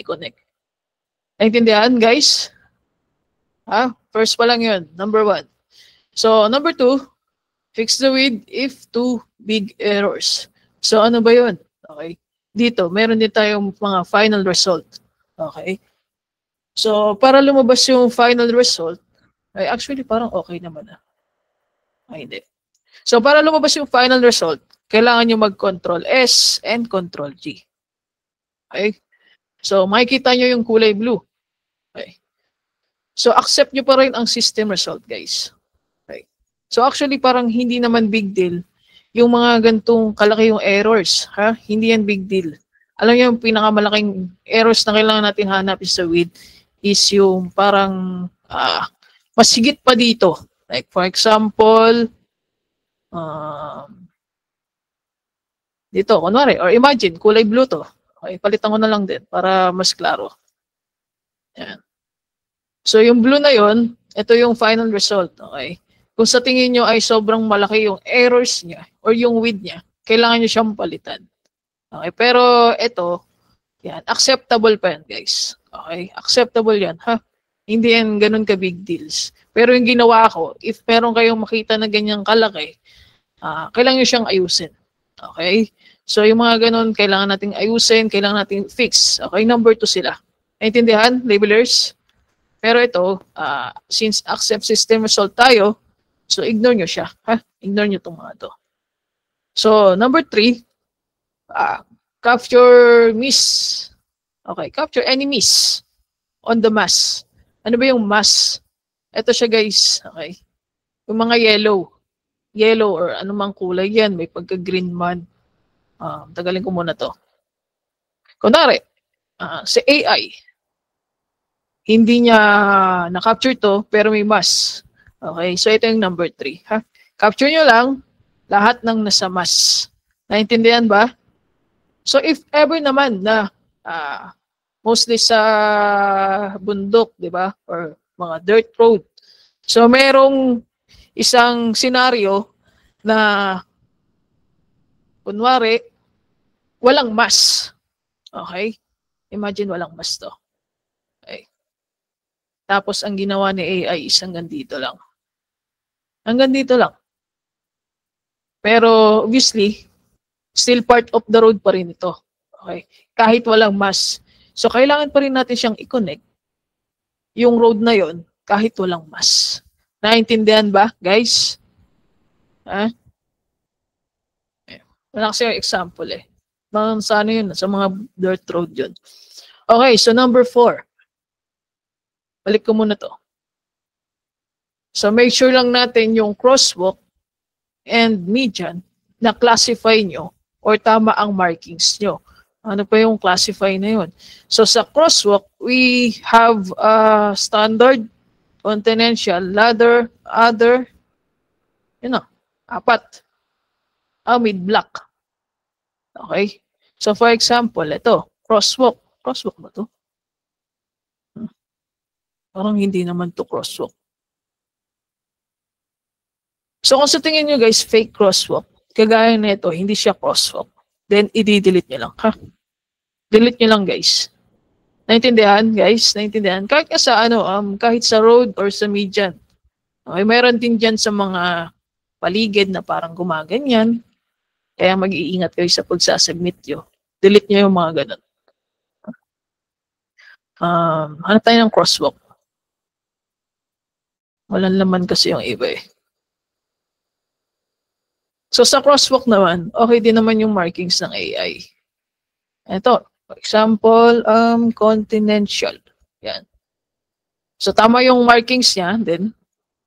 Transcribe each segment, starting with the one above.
i-connect. Naintindihan, guys? First pa lang yun, number 1. So, number 2, fix the width if 2 big errors. So, ano ba yun? Okay. Dito, meron din tayong mga final result. Okay. So, para lumabas yung final result, ay actually parang okay naman Ay, hindi. So, para lumabas yung final result, kailangan nyo mag-Control S and Control G. Okay? So, makikita nyo yung kulay blue. Okay? So, accept nyo pa rin ang system result, guys. Okay? So, actually, parang hindi naman big deal yung mga gantong kalaki yung errors. Hindi yan big deal. Alam nyo, yung pinakamalaking errors na kailangan natin hanapin sa width is yung parang mas higit pa dito. Like, for example, dito, kunwari, or imagine, kulay blue to. Okay, palitan ko na lang din para mas klaro. Yan. So, yung blue na yon, ito yung final result. Okay? Kung sa tingin nyo ay sobrang malaki yung errors niya or yung width niya, kailangan nyo siyang palitan. Okay, pero ito, yan, acceptable pa yan, guys. Okay, acceptable yan, Hindi yan ganun ka big deals. Pero yung ginawa ko, if meron kayong makita na ganyang kalaki, kailangan nyo siyang ayusin. Okay? So, yung mga ganun, kailangan nating ayusin, kailangan nating fix. Okay? Number 2 sila. Naintindihan, labelers? Pero ito, since accept system result tayo, so ignore nyo siya. Ignore nyo itong mga to. So, number 3, capture miss. Okay, capture any miss on the mass. Ano ba yung mass? Ito siya, guys. Okay. Yung mga yellow. Yellow or anumang kulay yan. May pagka-green man. Tagalin ko muna to. Kunwari, sa AI, hindi niya na-capture to, pero may mass. Okay, so ito yung number 3. Capture nyo lang lahat ng nasa mass. Naintindihan ba? So if ever naman na mostly sa bundok, di ba? Or mga dirt road. So merong isang senaryo na kunwari walang mass. Okay? Imagine walang mass to. Okay. Tapos ang ginawa ni AI is hanggang dito lang. Hanggang dito lang. Pero obviously, still part of the road pa rin ito. Okay? Kahit walang mass. So kailangan pa rin natin siyang i-connect yung road na yon kahit walang mass. Naintindihan ba, guys? Wala kasi yung example Sa ano yun? Sa mga dirt road yun. Okay, so number 4. Balik ko muna to. So make sure lang natin yung crosswalk and median na classify nyo or tama ang markings nyo. Ano pa yung classify na yun? So sa crosswalk, we have standard, continental, ladder, other, 4. Mid-block. Okay? So for example, ito, crosswalk. Crosswalk ba to? Parang hindi naman to crosswalk. So kung sa tingin nyo guys, fake crosswalk, kagaya na ito, hindi siya crosswalk, then i-delete nyo lang. Delete nyo lang guys. Naintindihan guys? Naintindihan? Kahit sa kahit sa road or sa median. Okay, meron din dyan sa mga paligid na parang gumaganyan. Kaya mag-iingat kayo sa pagsasubmit nyo. Delete nyo yung mga ganun. Hanap tayo ng crosswalk. Walang laman kasi yung iba So sa crosswalk naman, okay din naman yung markings ng AI. Ito, for example, continental. Yan. So tama yung markings niya, then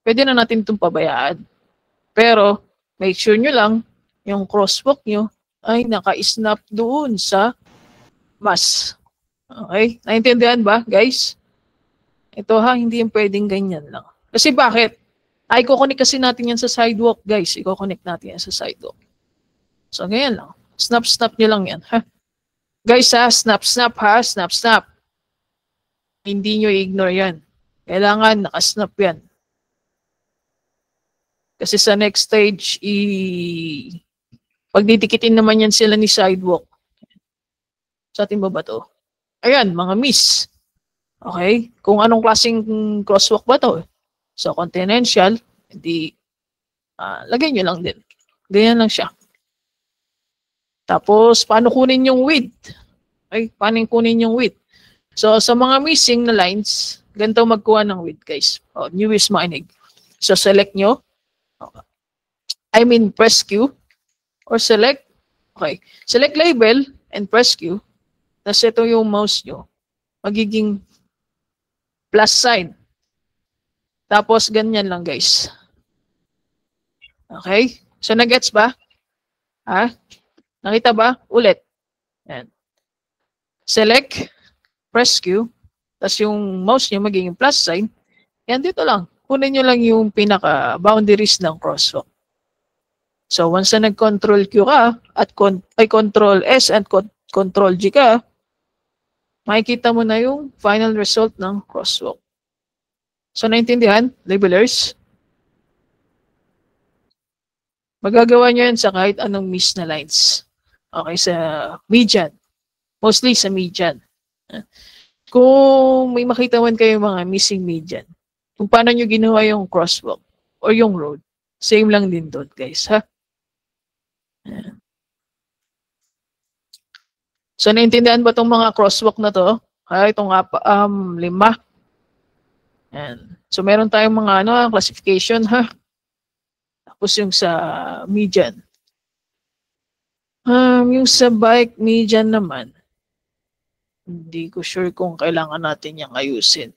pwede na natin itong pabayaan. Pero make sure nyo lang yung crosswalk nyo ay naka-snap doon sa mass. Okay? Naintindihan ba, guys? Ito hindi yung pwedeng ganyan lang. Kasi bakit? I-connect kasi natin yan sa sidewalk, guys. I-connect natin yan sa sidewalk. So, ganyan lang. Snap-snap nyo lang yan. Guys, snap-snap snap-snap. Hindi nyo i-ignore yan. Kailangan nakasnap yan. Kasi sa next stage, pagdidikitin naman yan sila ni sidewalk. Sa ating ba to? Ayan, mga miss. Okay? Kung anong klaseng crosswalk ba to? So, continental, hindi, lagay nyo lang din. Ganyan lang siya. Tapos, paano kunin yung width? Okay? Paano kunin yung width? So, sa mga missing na lines, ganito magkuha ng width, guys. Newest makinig. So, select nyo. Press Q or select. Okay. Select label and press Q. Tapos ito yung mouse nyo. Magiging plus sign. Tapos, ganyan lang, guys. Okay? So, nag-gets ba? Nakita ba? Ulit. Yan. Select, press Q, tapos yung mouse nyo magiging plus sign. Yan, dito lang. Kunin nyo lang yung pinaka-boundaries ng crosswalk. So, once na nag-control Q ka, at control S and control G ka, makikita mo na yung final result ng crosswalk. So, naintindihan, labelers? Magagawa nyo yan sa kahit anong miss na lines. Okay, sa median. Mostly sa median. Kung may makita man kayo mga missing median, kung paano nyo ginawa yung crosswalk or yung road, same lang din doon, guys, ha? So, naintindihan ba itong mga crosswalk na to? Itong 5. Yan. So, meron tayong mga classification, ha? Tapos yung sa median. Yung sa bike median naman, hindi ko sure kung kailangan natin yung ayusin.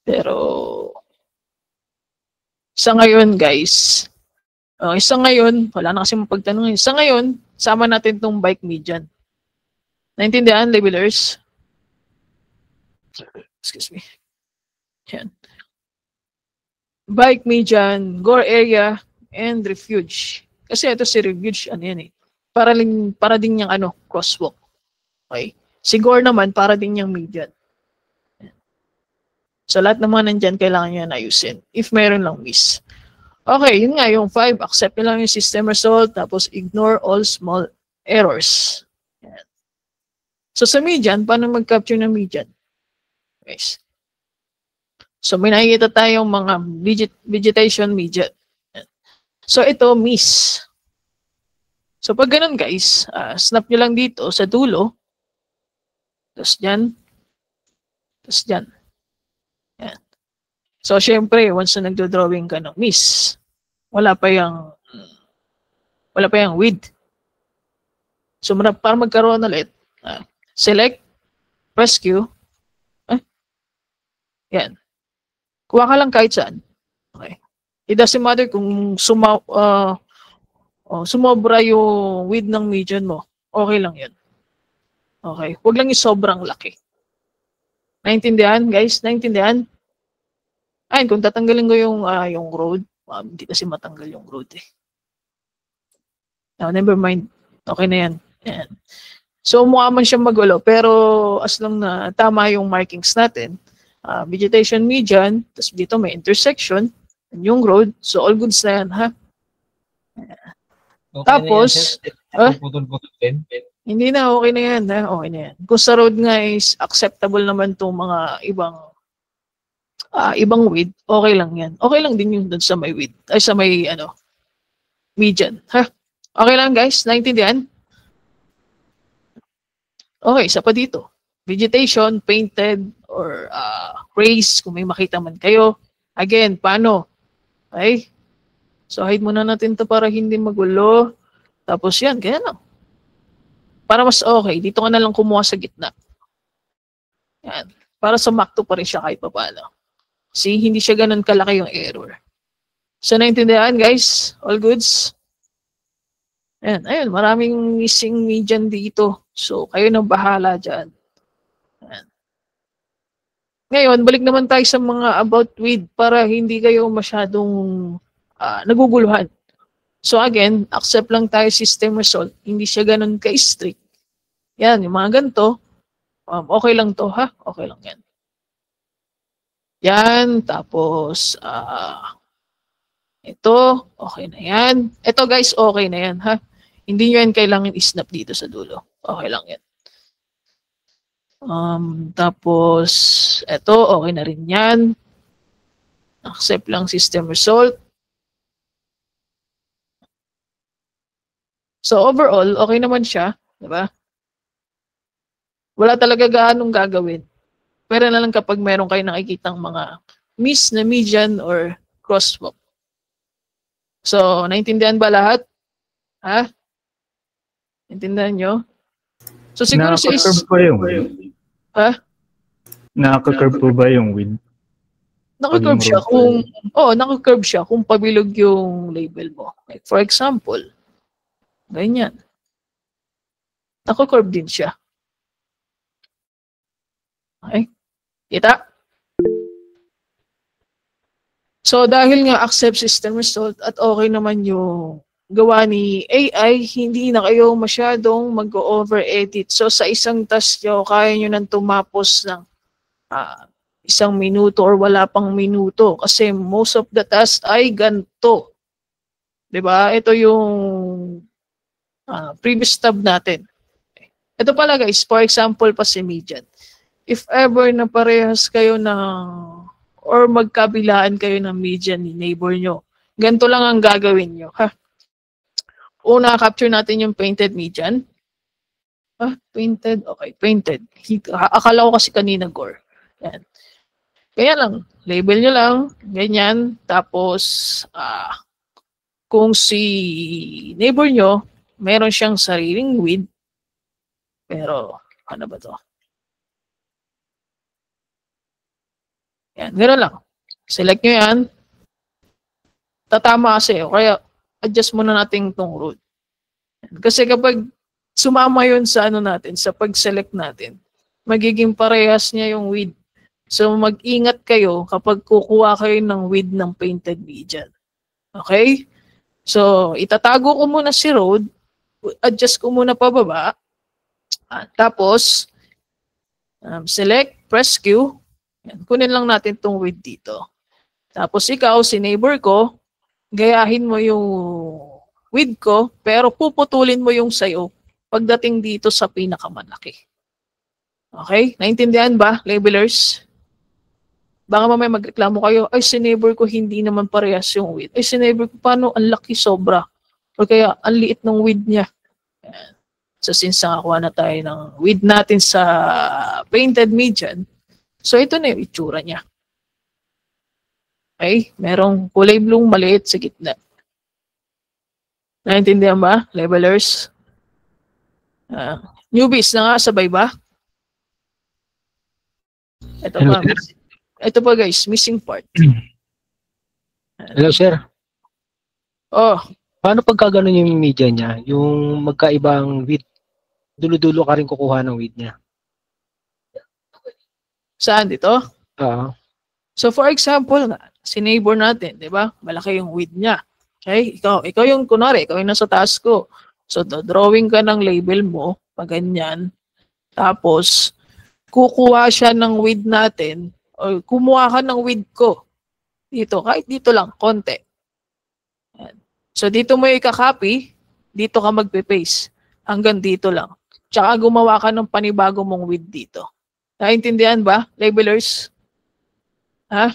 Pero, sa ngayon, guys, sa ngayon, wala na kasi mapagtanong. Sa ngayon, sama natin itong bike median. Naintindihan, labelers? Excuse me. Yan. Bike median, gore area, and refuge. Kasi ito si refuge, ano yan eh. Para din yung crosswalk. Okay? Si gore naman, para din yung median. So, lahat naman nandyan, kailangan nyo na ayusin. If meron lang miss. Okay, yun nga, yung 5, accept nyo lang yung system result, tapos ignore all small errors. Yan. So, sa median, paano mag-capture ng median? Guys. So, may nakikita tayong mga vegetation median. Yan. So, ito, miss. So, pag ganun, guys, snap nyo lang dito sa dulo, tapos dyan, tapos dyan. Yan. So, syempre, once na nagdo-drawing ka ng miss, wala pa yung width. So, para magkaroon ulit, select, press Q. Yan. Kuha ka lang kahit saan. Okay. It doesn't matter kung sumobra yung width ng median mo. Okay lang yun. Okay. Huwag lang yung sobrang laki. Naintindihan, guys? Naintindihan? Ayun, kung tatanggalin ko yung road, hindi kasi matanggal yung road eh. Now, never mind. Okay na yan. Yan. So, mukha man siya magulo, pero as long na tama yung markings natin, vegetation median, tapos dito may intersection, yung road, so all goods na yan, ha? Okay. Tapos, hindi na, okay na yan, ha? Okay na yan. Kung sa road nga is acceptable naman itong mga ibang width, okay lang yan. Okay lang din yung doon sa may width, ay sa may, median, ha? Okay lang, guys? Naintindihan? Okay, isa pa dito. Vegetation, painted, or raised, kung may makita man kayo. Again, paano? Okay? So, hide muna natin to para hindi magulo. Tapos yan, kaya lang. Para mas okay, dito ka na lang kumuha sa gitna. Yan. Para sumakto pa rin siya kahit pa paano. See, hindi siya ganun kalaki yung error. So, naintindihan, guys? All goods? Ayan, ayun, maraming missing median dito. So, kayo nang bahala dyan. Ayan. Ngayon, balik naman tayo sa mga about width para hindi kayo masyadong naguguluhan. So, again, accept lang tayo system result. Hindi siya ganun ka-strict. Yan, yung mga ganito, okay lang to, ha? Okay lang yan. Yan, tapos, ito, okay na yan. Ito, guys, okay na yan, ha? Hindi nyo yan kailangan isnap dito sa dulo. Okay lang yan. Tapos, eto, okay na rin yan. Accept lang system result. So, overall, okay naman siya. Diba? Wala talaga gaanong gagawin. Pero na lang kapag meron kayo nakikitang mga miss na median or crosswalk. So, naintindihan ba lahat? Ha? Naintindihan nyo? So, siguro Nakaka-curve pa yung width. Ha? Nakaka-curve po ba yung width? Naka-curve siya kung naka-curve siya kung pabilog yung label mo. Like for example, ganyan. Naka-curve din siya. Okay? Kita? So dahil nga accept system result at okay naman yung gawa ni AI, hindi na kayo masyadong mag-over-edit. So sa isang task nyo, kaya nyo nang tumapos ng 1 minuto or wala pang minuto kasi most of the tasks ay ganito. Diba? Ito yung previous tab natin. Ito pala guys, for example pa si median. If ever na parehas kayo or magkabilaan kayo ng median ni neighbor nyo, ganito lang ang gagawin nyo. Ha? Una, capture natin yung painted median. Painted? Okay, painted. Akala ko kasi kanina gore. Yan. Kaya lang, label nyo lang, ganyan. Tapos, kung si neighbor nyo, meron siyang sariling width, pero, ano ba to? Yan, gano'n lang. Select nyo yan. Tatama kasi, kaya adjust muna natin itong root. Kasi kapag sumama yun sa natin, sa pag-select natin, magiging parehas niya yung width. So, mag-ingat kayo kapag kukuha kayo ng width ng painted median. Okay? So, itatago ko muna si road. Adjust ko muna pababa. Tapos, select, press Q. Yan, kunin lang natin itong width dito. Tapos ikaw, si neighbor ko, gayahin mo yung width ko, pero puputulin mo yung sayo pagdating dito sa pinakamalaki. Okay? Naintindihan ba, labelers? Baka mamaya magreklamo kayo, ay si neighbor ko hindi naman parehas yung width. Ay si neighbor ko, paano ang laki sobra? O kaya ang liit ng width niya. Ayan. So since nakakuha na tayo ng width natin sa painted median, so ito na yung itsura niya. Okay? Merong kulay blue maliit sa gitna. Naintindihan ba, labelers? Newbies na nga, sabay ba? Ito pa. Ito pa guys, missing part. Hello sir. Oh. Paano pagka ganun yung media niya? Yung magkaibang width. Dulo-dulo ka rin kukuha ng width niya. Saan dito? Oo. So for example, si neighbor natin, di ba? Malaki yung width niya. Okay? Ikaw yung kunwari, ikaw yung nasa task ko. So drawing ka ng label mo, pag ganyan. Tapos, kukuha siya ng width natin, o kumuha ka ng width ko. Dito, kahit dito lang, konti. Yan. So dito mo i-copy, dito ka magpe-paste. Hanggang dito lang. Tsaka gumawa ka ng panibago mong width dito. Naintindihan ba, labelers? Ha?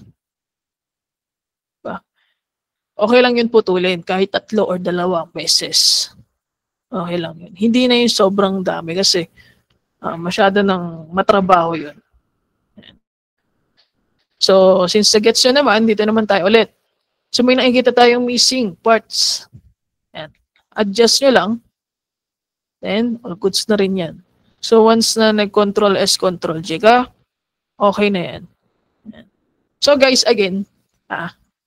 Okay lang yun putulin, kahit 3 or 2 beses. Okay lang yun. Hindi na yung sobrang dami kasi masyado nang matrabaho yun. So, since gets nyo naman, dito naman tayo ulit. So, may nakikita tayong missing parts. Yan. Adjust nyo lang. Then, all goods na rin yan. So, once na nag-Control S, Control J ka, okay na yan. Yan. So, guys, again,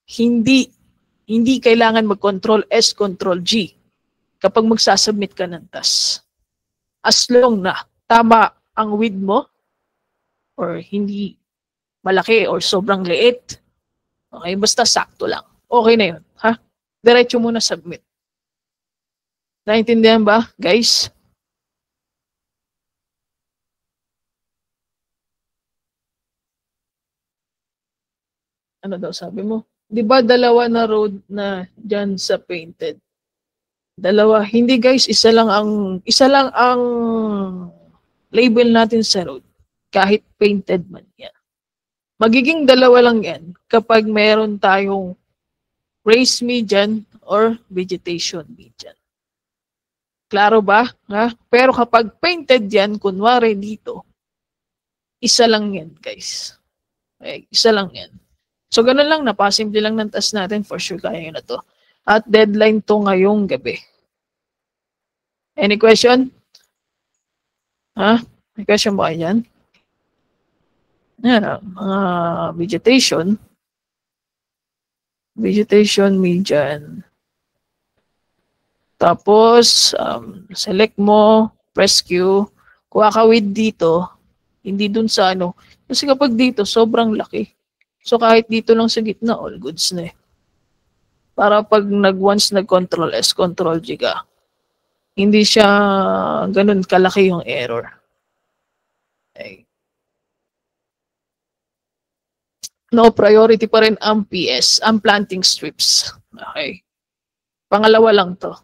hindi kailangan mag-Control S, Control G kapag magsasubmit ka ng task. As long na tama ang width mo or hindi malaki or sobrang liit. Okay, basta sakto lang. Okay na yun. Ha? Diretso muna submit. Naintindihan ba, guys? Ano daw sabi mo? Di ba 2 na road na dyan sa painted? 2. Hindi guys, isa lang ang label natin sa road. kahit painted man yan. Magiging dalawa lang yan kapag meron tayong raised median or vegetation median. Klaro ba? Ha? Pero kapag painted yan, kunwari dito, isa lang yan, guys. Okay, isa lang yan. So, ganun lang, napasimple lang ng task natin. For sure, kaya nyo na to. At deadline to ngayong gabi. Any question? Ha? May question ba kayo dyan? Yan, mga vegetation. Vegetation median. Tapos, select mo, press Q. Kuha ka with dito, hindi dun sa ano. Kasi kapag dito, sobrang laki. So, kahit dito lang sa gitna, all goods na eh. Para pag once nag-control S, control G ka, hindi siya ganun kalaki yung error. Okay. No, priority pa rin ang PS, ang planting strips. Okay. Pangalawa lang to.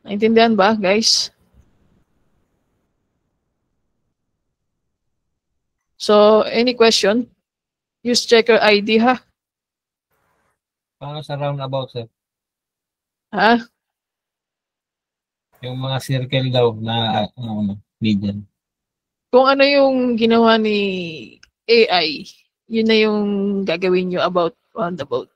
Naintindihan ba, guys? So, any question? Use checker ID, ha? Sa roundabout, sir. Ha? Yung mga circle daw na median. Kung ano yung ginawa ni AI, yun na yung gagawin nyo about roundabout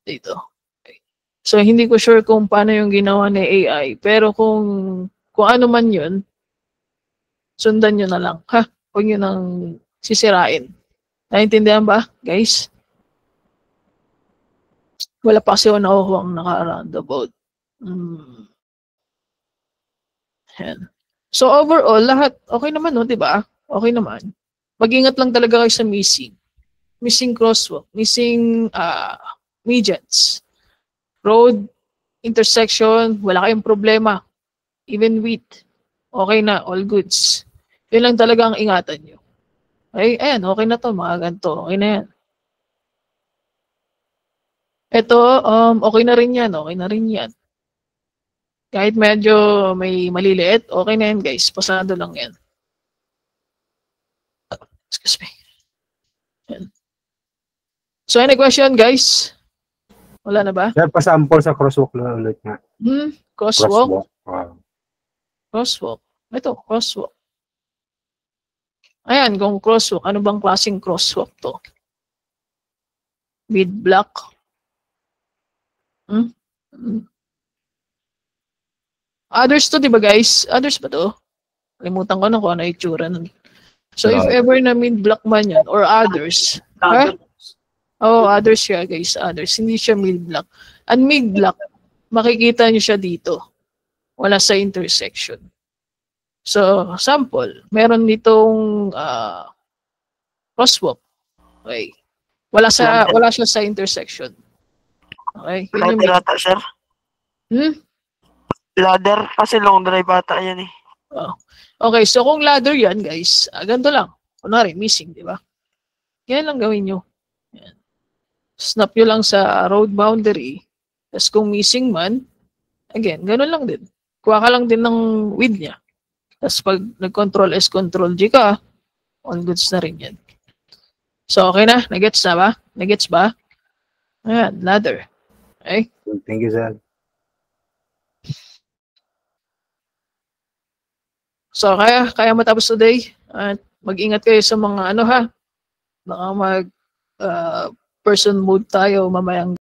dito. Okay. So, hindi ko sure kung paano yung ginawa ni AI. Pero kung ano man yun, sundan nyo na lang. Ha? Huwag nyo nang sisirain. Naintindihan ba, guys? Wala pa kasi ako nakukuha ang naka-roundabout. Yan. So, overall, lahat okay naman, no? Diba? Okay naman. Mag-ingat lang talaga kayo sa missing. Missing crosswalk, missing medians, road, intersection, wala kayong problema. Even width, okay na, all goods. Yun lang talaga ang ingatan nyo. Okay, ayan, okay na to, mga ganito, okay na yan. Ito, okay na rin yan, okay na rin yan. Kahit medyo may maliliit, okay na yan guys, pasado lang yan. Excuse me. Yan. So, any question, guys? Wala na ba? Sir, pasample sa crosswalk lang ulit nga. Crosswalk. Wow. Crosswalk. Ito, crosswalk. Ayan, kung crosswalk, ano bang klaseng crosswalk to? Mid-block. Others to, di ba guys? Others ba to? Kalimutan ko na kung ano itsura nun. So, if ever na mid-block man yan, or others, ha? Oh, others siya, guys. Others. Hindi siya mid-block. Ang mid-block, makikita niyo siya dito. Wala sa intersection. So, sample. Meron ditong crosswalk. Okay. Wala siya sa intersection. Okay. Yun yung Ladder ata, sir. Ladder. Kasi long drive ata yan eh. Oh. Okay. So, kung ladder yan, guys, ganito lang. Kunwari, missing, di ba? Yan lang gawin nyo. Yan. Snap nyo lang sa road boundary. Tapos kung missing man, again, ganun lang din. Kuha ka lang din ng width niya. Tapos pag nag-control S, control G ka, all goods na rin yan. So, okay na? Nagets na ba? Nagets ba? Ayan, ladder. Okay? Thank you, sir. So, kaya matapos today. At mag-ingat kayo sa mga ano ha. Baka person mode tayo mamayang